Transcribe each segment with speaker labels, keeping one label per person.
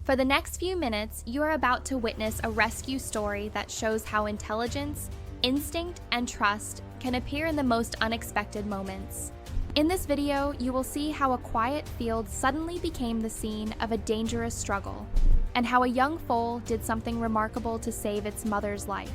Speaker 1: For the next few minutes, you are about to witness a rescue story that shows how intelligence, instinct, and trust can appear in the most unexpected moments. In this video, you will see how a quiet field suddenly became the scene of a dangerous struggle, and how a young foal did something remarkable to save its mother's life.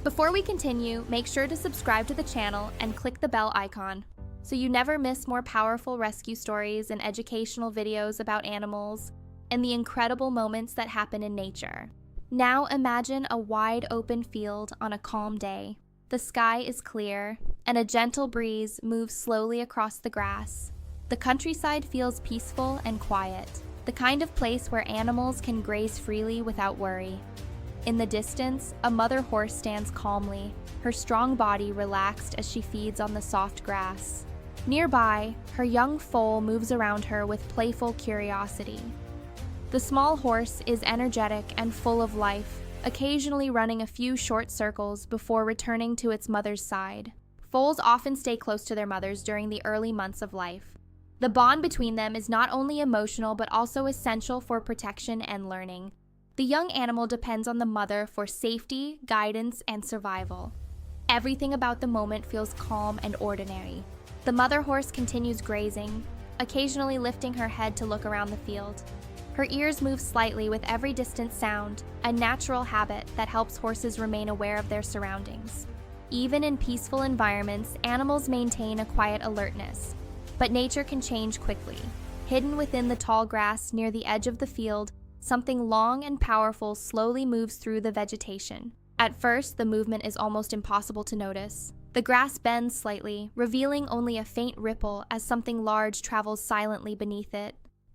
Speaker 1: Before we continue, make sure to subscribe to the channel and click the bell icon so you never miss more powerful rescue stories and educational videos about animals and the incredible moments that happen in nature. Now imagine a wide open field on a calm day. The sky is clear, and a gentle breeze moves slowly across the grass. The countryside feels peaceful and quiet, the kind of place where animals can graze freely without worry. In the distance, a mother horse stands calmly, her strong body relaxed as she feeds on the soft grass. Nearby, her young foal moves around her with playful curiosity. The small horse is energetic and full of life, occasionally running a few short circles before returning to its mother's side. Foals often stay close to their mothers during the early months of life. The bond between them is not only emotional but also essential for protection and learning. The young animal depends on the mother for safety, guidance, and survival. Everything about the moment feels calm and ordinary. The mother horse continues grazing, occasionally lifting her head to look around the field. Her ears move slightly with every distant sound, a natural habit that helps horses remain aware of their surroundings. Even in peaceful environments, animals maintain a quiet alertness, but nature can change quickly. Hidden within the tall grass near the edge of the field, something long and powerful slowly moves through the vegetation. At first, the movement is almost impossible to notice. The grass bends slightly, revealing only a faint ripple as something large travels silently beneath it.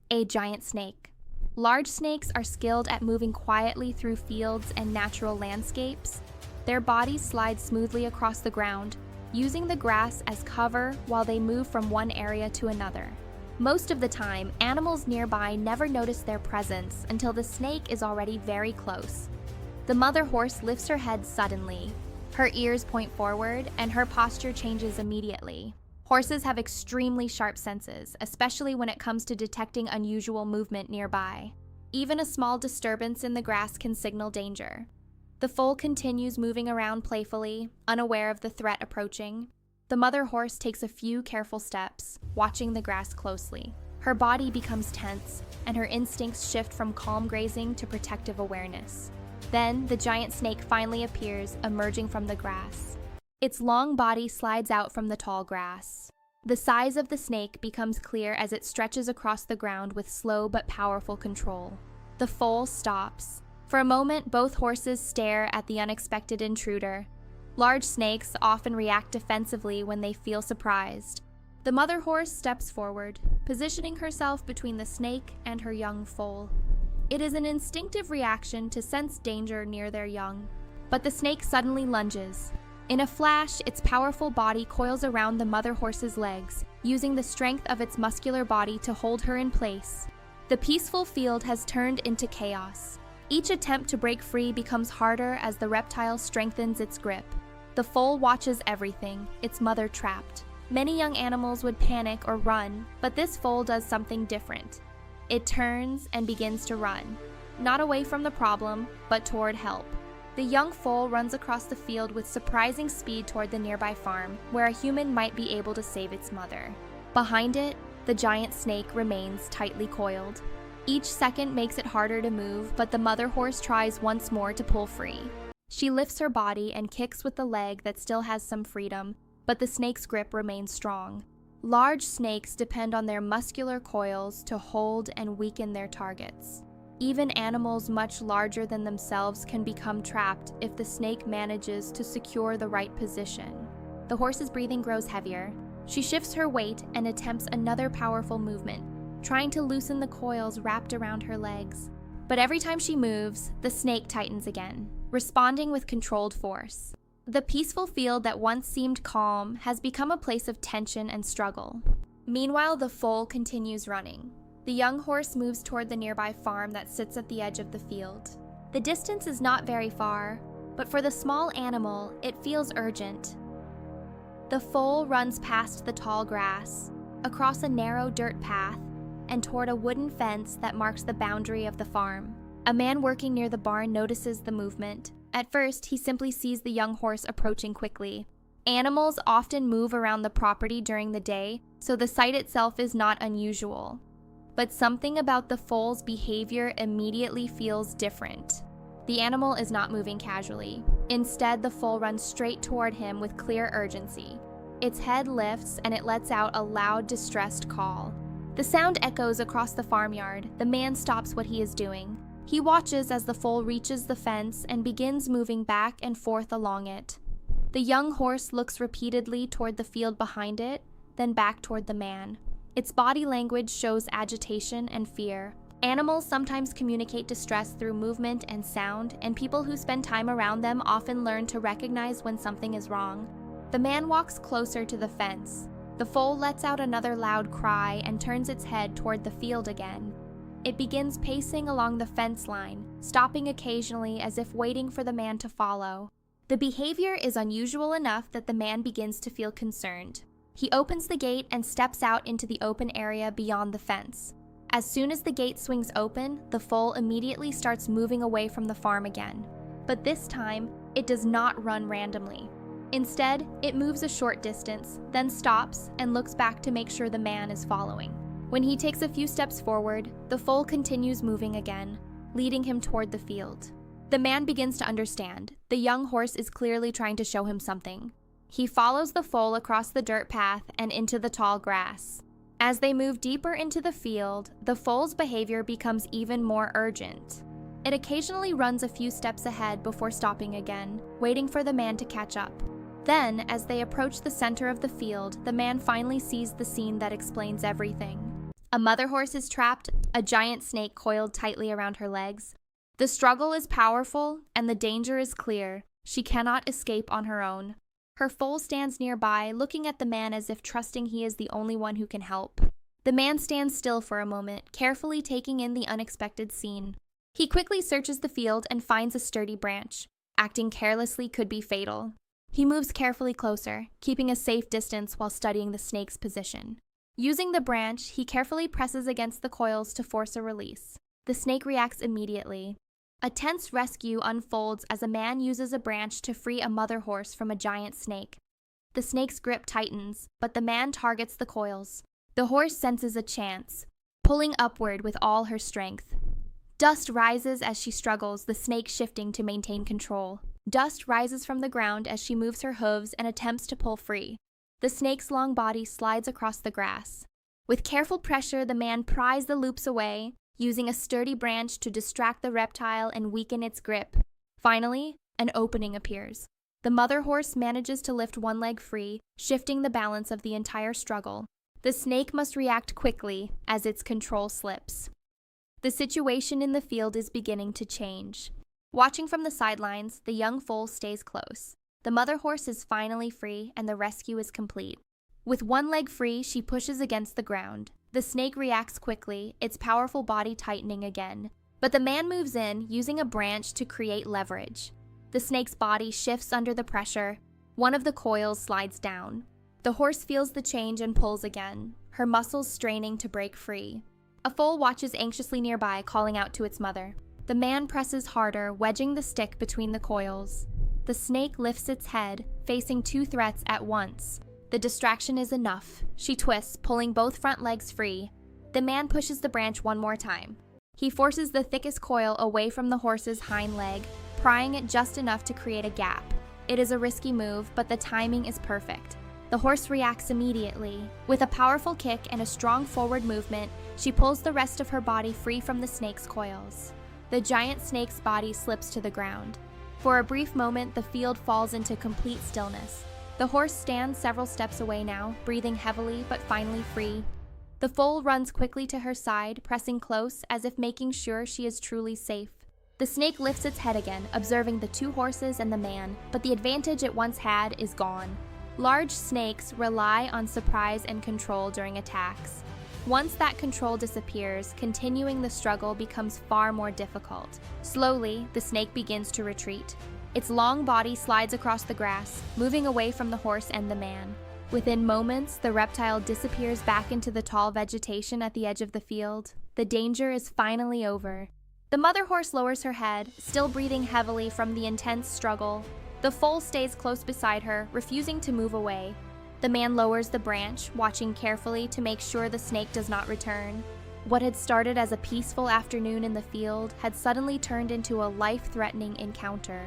Speaker 1: A giant snake. Large snakes are skilled at moving quietly through fields and natural landscapes. Their bodies slide smoothly across the ground, using the grass as cover while they move from one area to another. Most of the time, animals nearby never notice their presence until the snake is already very close. The mother horse lifts her head suddenly. Her ears point forward, and her posture changes immediately. Horses have extremely sharp senses, especially when it comes to detecting unusual movement nearby. Even a small disturbance in the grass can signal danger. The foal continues moving around playfully, unaware of the threat approaching. The mother horse takes a few careful steps, watching the grass closely. Her body becomes tense, and her instincts shift from calm grazing to protective awareness. Then, the giant snake finally appears, emerging from the grass. Its long body slides out from the tall grass. The size of the snake becomes clear as it stretches across the ground with slow but powerful control. The foal stops. For a moment, both horses stare at the unexpected intruder. Large snakes often react defensively when they feel surprised. The mother horse steps forward, positioning herself between the snake and her young foal. It is an instinctive reaction to sense danger near their young. But the snake suddenly lunges. In a flash, its powerful body coils around the mother horse's legs, using the strength of its muscular body to hold her in place. The peaceful field has turned into chaos. Each attempt to break free becomes harder as the reptile strengthens its grip. The foal watches everything, its mother trapped. Many young animals would panic or run, but this foal does something different. It turns and begins to run, not away from the problem, but toward help. The young foal runs across the field with surprising speed toward the nearby farm, where a human might be able to save its mother. Behind it, the giant snake remains tightly coiled. Each second makes it harder to move, but the mother horse tries once more to pull free. She lifts her body and kicks with the leg that still has some freedom, but the snake's grip remains strong. Large snakes depend on their muscular coils to hold and weaken their targets. Even animals much larger than themselves can become trapped if the snake manages to secure the right position. The horse's breathing grows heavier. She shifts her weight and attempts another powerful movement, trying to loosen the coils wrapped around her legs. But every time she moves, the snake tightens again, responding with controlled force. The peaceful field that once seemed calm has become a place of tension and struggle. Meanwhile, the foal continues running. The young horse moves toward the nearby farm that sits at the edge of the field. The distance is not very far, but for the small animal, it feels urgent. The foal runs past the tall grass, across a narrow dirt path, and toward a wooden fence that marks the boundary of the farm. A man working near the barn notices the movement. At first, he simply sees the young horse approaching quickly. Animals often move around the property during the day, so the sight itself is not unusual. But something about the foal's behavior immediately feels different. The animal is not moving casually. Instead, the foal runs straight toward him with clear urgency. Its head lifts and it lets out a loud, distressed call. The sound echoes across the farmyard. The man stops what he is doing. He watches as the foal reaches the fence and begins moving back and forth along it. The young horse looks repeatedly toward the field behind it, then back toward the man. Its body language shows agitation and fear. Animals sometimes communicate distress through movement and sound, and people who spend time around them often learn to recognize when something is wrong. The man walks closer to the fence. The foal lets out another loud cry and turns its head toward the field again. It begins pacing along the fence line, stopping occasionally as if waiting for the man to follow. The behavior is unusual enough that the man begins to feel concerned. He opens the gate and steps out into the open area beyond the fence. As soon as the gate swings open, the foal immediately starts moving away from the farm again. But this time, it does not run randomly. Instead, it moves a short distance, then stops and looks back to make sure the man is following. When he takes a few steps forward, the foal continues moving again, leading him toward the field. The man begins to understand. The young horse is clearly trying to show him something. He follows the foal across the dirt path and into the tall grass. As they move deeper into the field, the foal's behavior becomes even more urgent. It occasionally runs a few steps ahead before stopping again, waiting for the man to catch up. Then, as they approach the center of the field, the man finally sees the scene that explains everything. A mother horse is trapped, a giant snake coiled tightly around her legs. The struggle is powerful, and the danger is clear. She cannot escape on her own. Her foal stands nearby, looking at the man as if trusting he is the only one who can help. The man stands still for a moment, carefully taking in the unexpected scene. He quickly searches the field and finds a sturdy branch. Acting carelessly could be fatal. He moves carefully closer, keeping a safe distance while studying the snake's position. Using the branch, he carefully presses against the coils to force a release. The snake reacts immediately. A tense rescue unfolds as a man uses a branch to free a mother horse from a giant snake. The snake's grip tightens, but the man targets the coils. The horse senses a chance, pulling upward with all her strength. Dust rises as she struggles, the snake shifting to maintain control. Dust rises from the ground as she moves her hooves and attempts to pull free. The snake's long body slides across the grass. With careful pressure, the man pries the loops away, using a sturdy branch to distract the reptile and weaken its grip. Finally, an opening appears. The mother horse manages to lift one leg free, shifting the balance of the entire struggle. The snake must react quickly as its control slips. The situation in the field is beginning to change. Watching from the sidelines, the young foal stays close. The mother horse is finally free and the rescue is complete. With one leg free, she pushes against the ground. The snake reacts quickly, its powerful body tightening again. But the man moves in, using a branch to create leverage. The snake's body shifts under the pressure. One of the coils slides down. The horse feels the change and pulls again, her muscles straining to break free. A foal watches anxiously nearby, calling out to its mother. The man presses harder, wedging the stick between the coils. The snake lifts its head, facing two threats at once. The distraction is enough. She twists, pulling both front legs free. The man pushes the branch one more time. He forces the thickest coil away from the horse's hind leg, prying it just enough to create a gap. It is a risky move, but the timing is perfect. The horse reacts immediately. With a powerful kick and a strong forward movement, she pulls the rest of her body free from the snake's coils. The giant snake's body slips to the ground. For a brief moment, the field falls into complete stillness. The horse stands several steps away now, breathing heavily but finally free. The foal runs quickly to her side, pressing close as if making sure she is truly safe. The snake lifts its head again, observing the two horses and the man, but the advantage it once had is gone. Large snakes rely on surprise and control during attacks. Once that control disappears, continuing the struggle becomes far more difficult. Slowly, the snake begins to retreat. Its long body slides across the grass, moving away from the horse and the man. Within moments, the reptile disappears back into the tall vegetation at the edge of the field. The danger is finally over. The mother horse lowers her head, still breathing heavily from the intense struggle. The foal stays close beside her, refusing to move away. The man lowers the branch, watching carefully to make sure the snake does not return. What had started as a peaceful afternoon in the field had suddenly turned into a life-threatening encounter.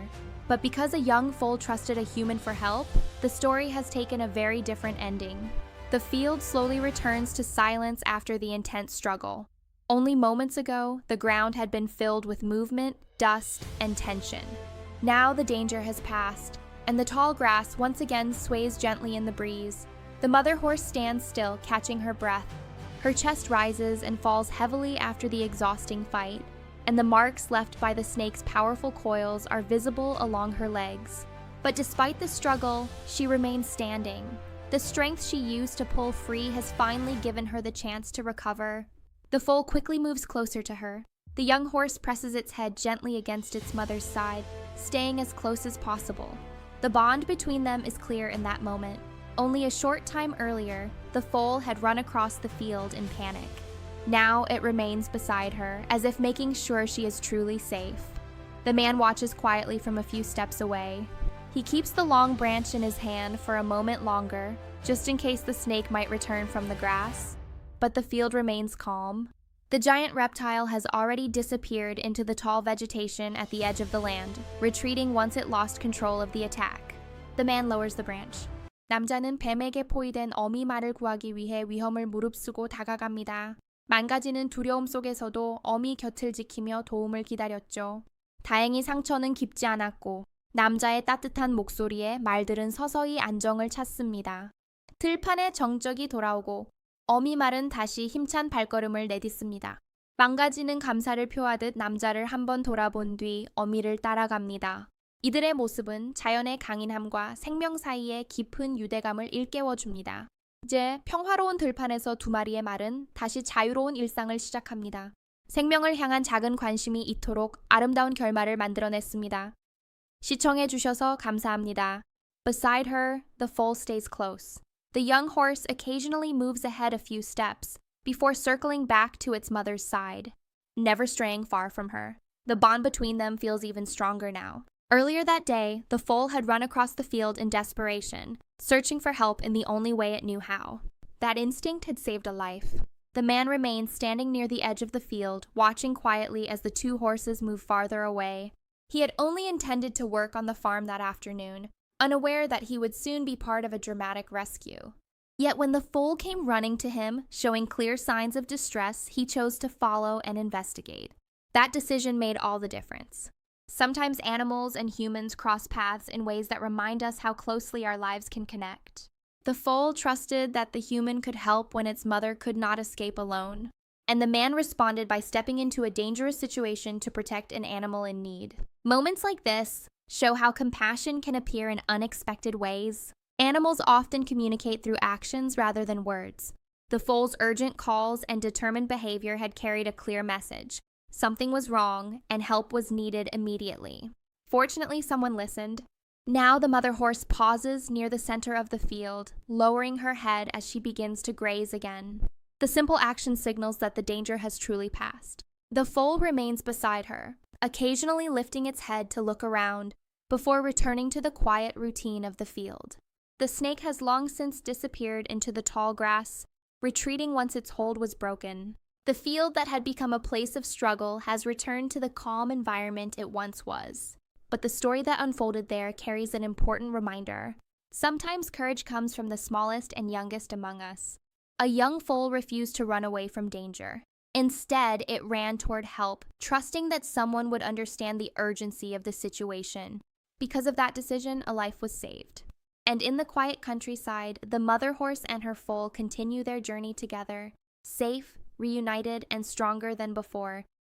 Speaker 1: But because a young foal trusted a human for help, the story has taken a very different ending. The field slowly returns to silence after the intense struggle. Only moments ago, the ground had been filled with movement, dust, and tension. Now the danger has passed, and the tall grass once again sways gently in the breeze. The mother horse stands still, catching her breath. Her chest rises and falls heavily after the exhausting fight, and the marks left by the snake's powerful coils are visible along her legs. But despite the struggle, she remains standing. The strength she used to pull free has finally given her the chance to recover. The foal quickly moves closer to her. The young horse presses its head gently against its mother's side, staying as close as possible. The bond between them is clear in that moment. Only a short time earlier, the foal had run across the field in panic. Now it remains beside her, as if making sure she is truly safe. The man watches quietly from a few steps away. He keeps the long branch in his hand for a moment longer, just in case the snake might return from the grass. But the field remains calm. The giant reptile has already disappeared into the tall vegetation at the edge of the land, retreating once it lost control of the attack. The man lowers the branch. 남자는 뱀에게 포위된 어미 말을 구하기 위해 위험을 무릅쓰고 다가갑니다. 망가지는 두려움 속에서도 어미 곁을 지키며 도움을 기다렸죠. 다행히 상처는 깊지 않았고 남자의 따뜻한 목소리에 말들은 서서히 안정을 찾습니다. 들판에 정적이 돌아오고 어미 말은 다시 힘찬 발걸음을 내딛습니다. 망가지는 감사를 표하듯 남자를 한번 돌아본 뒤 어미를 따라갑니다. 이들의 모습은 자연의 강인함과 생명 사이의 깊은 유대감을 일깨워줍니다. 이제 평화로운 들판에서 두 마리의 말은 다시 자유로운 일상을 시작합니다. 생명을 향한 작은 관심이 이토록 아름다운 결말을 만들어냈습니다. 시청해주셔서 감사합니다. Beside her, the foal stays close. The young horse occasionally moves ahead a few steps before circling back to its mother's side, never straying far from her. The bond between them feels even stronger now. Earlier that day, the foal had run across the field in desperation, searching for help in the only way it knew how. That instinct had saved a life. The man remained standing near the edge of the field, watching quietly as the two horses moved farther away. He had only intended to work on the farm that afternoon, unaware that he would soon be part of a dramatic rescue. Yet when the foal came running to him, showing clear signs of distress, he chose to follow and investigate. That decision made all the difference. Sometimes animals and humans cross paths in ways that remind us how closely our lives can connect. The foal trusted that the human could help when its mother could not escape alone, and the man responded by stepping into a dangerous situation to protect an animal in need. Moments like this show how compassion can appear in unexpected ways. Animals often communicate through actions rather than words. The foal's urgent calls and determined behavior had carried a clear message. Something was wrong, and help was needed immediately. Fortunately, someone listened. Now the mother horse pauses near the center of the field, lowering her head as she begins to graze again. The simple action signals that the danger has truly passed. The foal remains beside her, occasionally lifting its head to look around, before returning to the quiet routine of the field. The snake has long since disappeared into the tall grass, retreating once its hold was broken. The field that had become a place of struggle has returned to the calm environment it once was. But the story that unfolded there carries an important reminder. Sometimes courage comes from the smallest and youngest among us. A young foal refused to run away from danger. Instead, it ran toward help, trusting that someone would understand the urgency of the situation. Because of that decision, a life was saved. And in the quiet countryside, the mother horse and her foal continue their journey together, safe, reunited, and stronger than before,